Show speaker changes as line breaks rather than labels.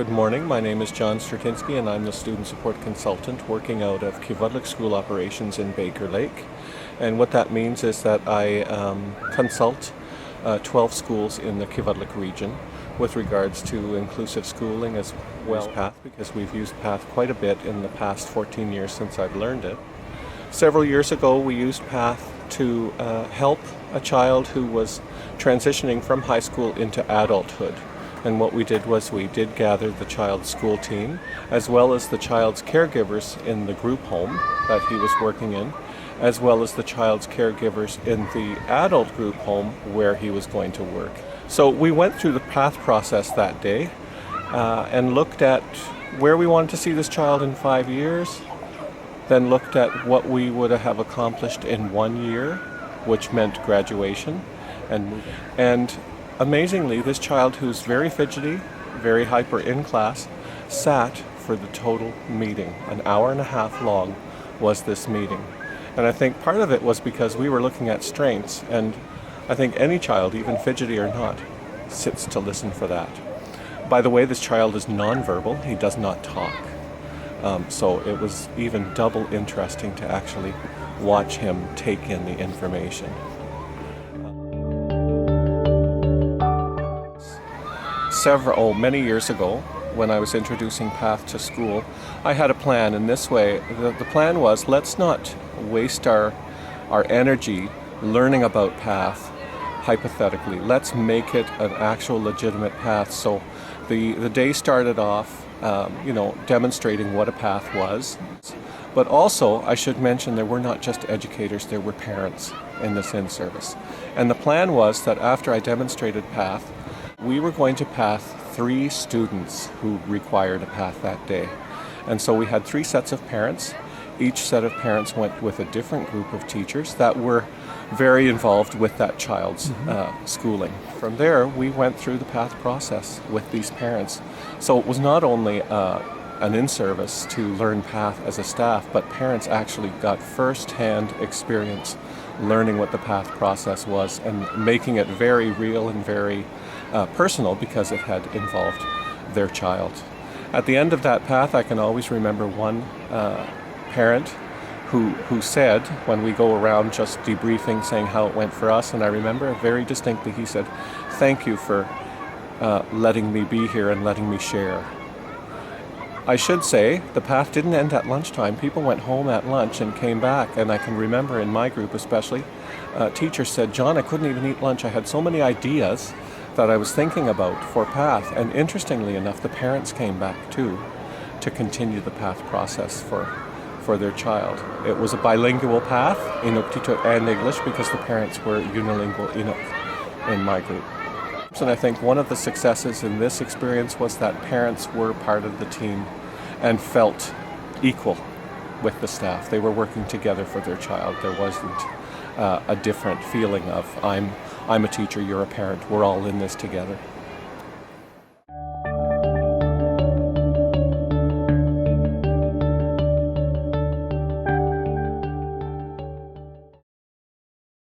Good morning. My name is John Stratynski and I'm the Student Support Consultant working out of Iqaluit School Operations in Baker Lake. And what that means is that I consult 12 schools in the Iqaluit region with regards to inclusive schooling as well as PATH, because we've used PATH quite a bit in the past 14 years since I've learned it. Several years ago we used PATH to help a child who was transitioning from high school into adulthood. And what we did was we did gather the child's school team as well as the child's caregivers in the group home that he was working in, as well as the child's caregivers in the adult group home where he was going to work. So we went through the PATH process that day and looked at where we wanted to see this child in 5 years, then looked at what we would have accomplished in 1 year, which meant graduation, and amazingly, this child, who's very fidgety, very hyper in class, sat for the total meeting. An hour and a half long was this meeting. And I think part of it was because we were looking at strengths, and I think any child, even fidgety or not, sits to listen for that. By the way, this child is nonverbal. He does not talk. So it was even double interesting to actually watch him take in the information. Many years ago, when I was introducing PATH to school, I had a plan in this way. The plan was, let's not waste our energy learning about PATH hypothetically. Let's make it an actual legitimate PATH. So the day started off demonstrating what a PATH was. But also, I should mention, there were not just educators, there were parents in this in-service. And the plan was that after I demonstrated PATH, we were going to PATH 3 students who required a PATH that day. And so we had 3 sets of parents. Each set of parents went with a different group of teachers that were very involved with that child's schooling. From there, we went through the PATH process with these parents. So it was not only an in-service to learn PATH as a staff, but parents actually got first-hand experience learning what the PATH process was and making it very real and very personal because it had involved their child. At the end of that PATH, I can always remember one parent who said, when we go around just debriefing, saying how it went for us, and I remember very distinctly, he said, "Thank you for letting me be here and letting me share." I should say, the PATH didn't end at lunchtime. People went home at lunch and came back, and I can remember in my group especially, teachers said, "John, I couldn't even eat lunch. I had so many ideas that I was thinking about for PATH." And interestingly enough, the parents came back too to continue the PATH process for their child. It was a bilingual PATH, Inuktitut and English, because the parents were unilingual Inuk in my group. And I think one of the successes in this experience was that parents were part of the team and felt equal with the staff. They were working together for their child. There wasn't a different feeling of, I'm a teacher, you're a parent, we're all in this together.